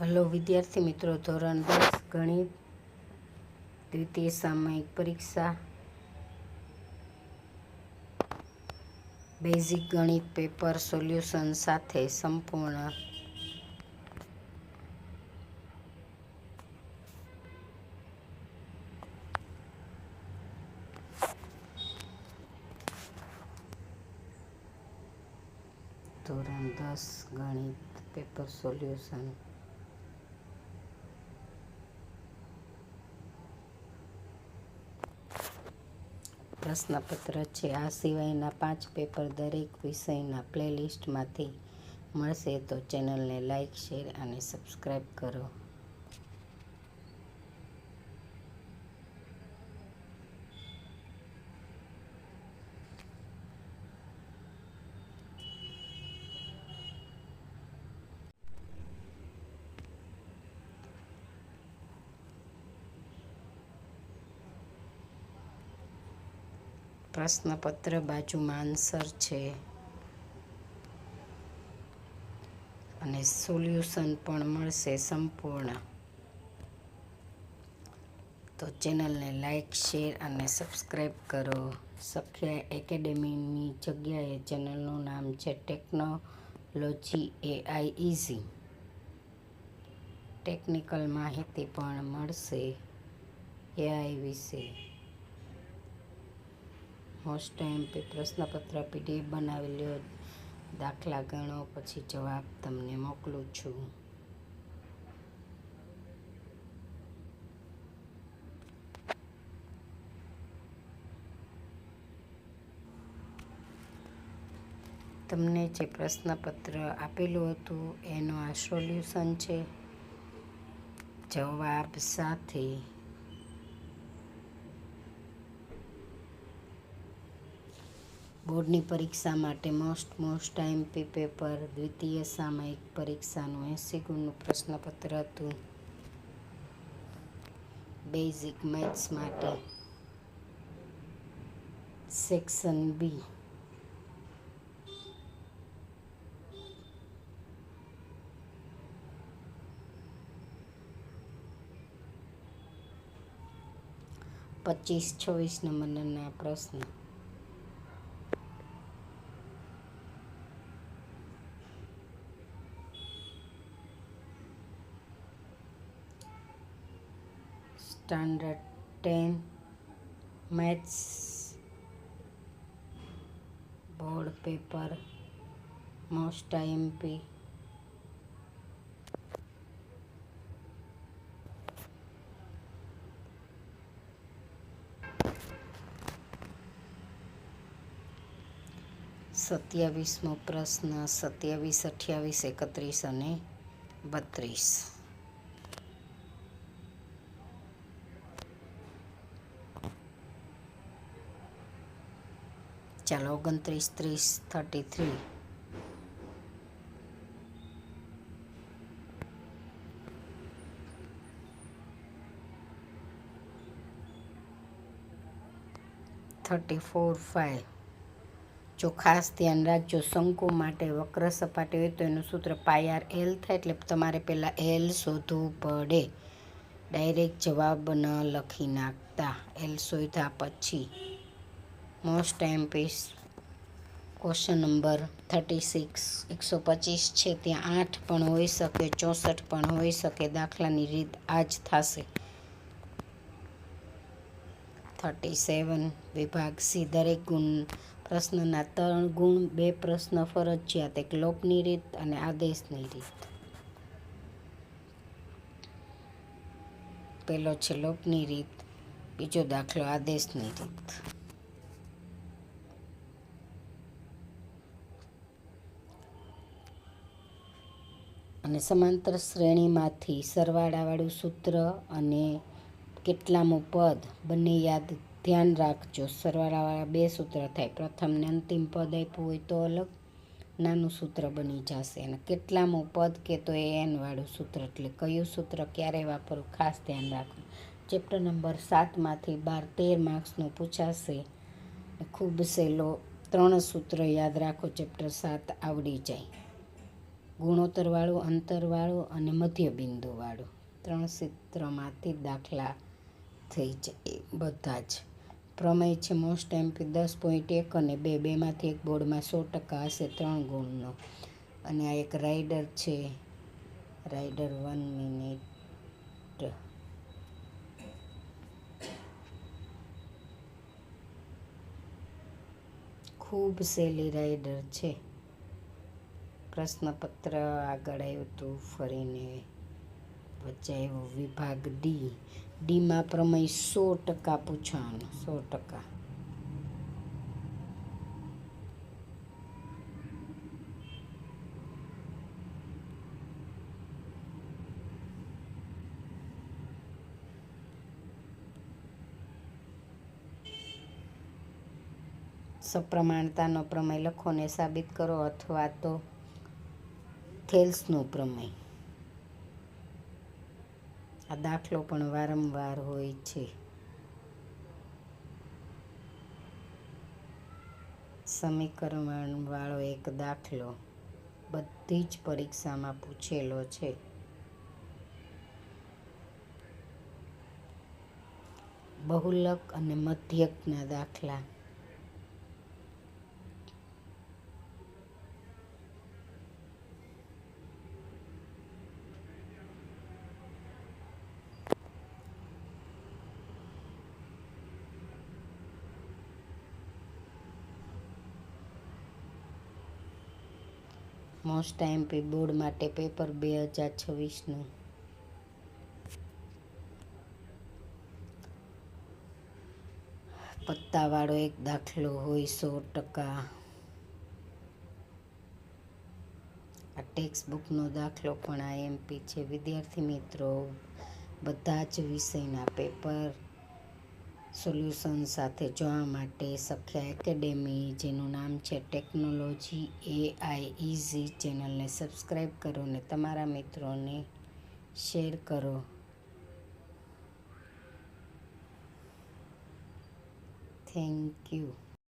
Hello વિદ્યાર્થી મિત્રો, ધોરણ 10 ગણિત દ્વિતીય સામયિક પરીક્ષા બેઝિક ગણિત પેપર સોલ્યુશન સાથે સંપૂર્ણ ધોરણ 10 ગણિત પેપર સોલ્યુશન પ્રશ્નપત્ર છે. આ સિવાયના 5 પેપર દરેક વિષયના પ્લેલિસ્ટમાંથી મળશે, તો ચેનલને લાઇક, શેર અને સબસ્ક્રાઈબ કરો. પ્રશ્નપત્ર બાજુમાં આન્સર છે અને સોલ્યુશન પણ મળશે સંપૂર્ણ. તો ચેનલને લાઇક, શેર અને સબસ્ક્રાઈબ કરો. સખ્ય એકેડેમીની જગ્યાએ ચેનલનું નામ છે ટેકનોલોજી એઆઈ ઇઝી. ટેકનિકલ માહિતી પણ મળશે એઆઈ વિશે. મોસ્ટ એમપી પ્રશ્નપત્ર પીડીએફ બનાવી લ્યો. દાખલા ગણો, પછી જવાબ તમને મોકલું છું. તમને જે પ્રશ્નપત્ર આપેલું હતું એનો આ સોલ્યુશન છે. જવાબ સાથે બોર્ડની પરીક્ષા માટે મોસ્ટ એમપી પેપર દ્વિતીય સામયિક પરીક્ષાનું 80 ગુણનું પ્રશ્નપત્ર હતું. બેઝિક મેથ્સ માટે સેક્શન બી. પચીસ 26 નંબરના પ્રશ્ન. Standard 10 maths board paper most MP. સત્યાવીસમો પ્રશ્ન. 27, 28, 31 અને 32. ચાલો 29, 30, 33. 34, 5. જો ખાસ ધ્યાન રાખજો, શંકુ માટે વક્ર સપાટી હોય તો એનું સૂત્ર પાય એલ થાય, એટલે તમારે પહેલાં એલ શોધવું પડે. ડાયરેક્ટ જવાબ ન લખી નાખતા. એલ શોધ્યા પછી મોસ્ટ એમપી ક્વેશ્ચન નંબર 36. 125 છે, ત્યાં 8 પણ હોઈ શકે, 64 પણ હોઈ શકે. દાખલાની રીત આ જ થશે. 37 વિભાગ સી. દરેક પ્રશ્નના 3 ગુણ, 2 પ્રશ્ન ફરજિયાત, એક લોપની રીત અને આદેશની રીત. પહેલો છે લોપની રીત, બીજો દાખલો આદેશની રીત. અને સમાંતર શ્રેણીમાંથી સરવાળાવાળું સૂત્ર અને કેટલામું પદ બંને ધ્યાન રાખજો. સરવાળાવાળા 2 સૂત્ર થાય. પ્રથમ ને અંતિમ પદ આપ્યું હોય તો અલગ નાનું સૂત્ર બની જશે, અને કેટલામું પદ કે તો એ એન વાળું સૂત્ર. એટલે કયું સૂત્ર ક્યારે વાપરવું ખાસ ધ્યાન રાખવું. ચેપ્ટર નંબર 7માંથી 12-13 માર્ક્સનું પૂછાશે. ખૂબ સહેલો 3 સૂત્ર યાદ રાખો, ચેપ્ટર 7 આવડી જાય. ગુણોત્તરવાળું, અંતરવાળું અને મધ્યબિંદુવાળું 3 સૂત્રમાંથી દાખલા થઈ જાય બધા જ. પ્રમેય છે મોસ્ટ એમપી 10.1 અને 2, બેમાંથી એક બોર્ડમાં 100% હશે 3 ગુણનો. અને આ એક રાઇડર છે, રાઇડર 1 મિનિટ. ખૂબ સહેલી રાઇડર છે. પ્રશ્નપત્ર આગળ આવ્યું હતું, ફરીને વચ્ચે આવ્યો વિભાગ ડીમાં પ્રમેય 100% પૂછવાનું, 100%. સપ્રમાણતાનો પ્રમેય લખો ને સાબિત કરો, અથવા તો થેલ્સનો પ્રમેય. આ દાખલો પણ વારંવાર હોય છે. સમીકરણવાળો એક દાખલો બધી જ પરીક્ષામાં પૂછેલો છે. બહુલક અને મધ્યકના દાખલા. મોસ્ટ એમપી બોર્ડ માટે પેપર 2026નું. પત્તાવાળો એક દાખલો હોય 100%. આ ટેક્સ્ટ બુકનો દાખલો પણ આ એમપી છે. વિદ્યાર્થી મિત્રો, બધા જ વિષયના પેપર સોલ્યુશન સાથે જોવા માટે સખ્યા એકેડેમી, જેનું નામ છે ટેકનોલોજી AI ઇઝી, ચેનલને સબસ્ક્રાઈબ કરો અને તમારા મિત્રોને શેર કરો. Thank you.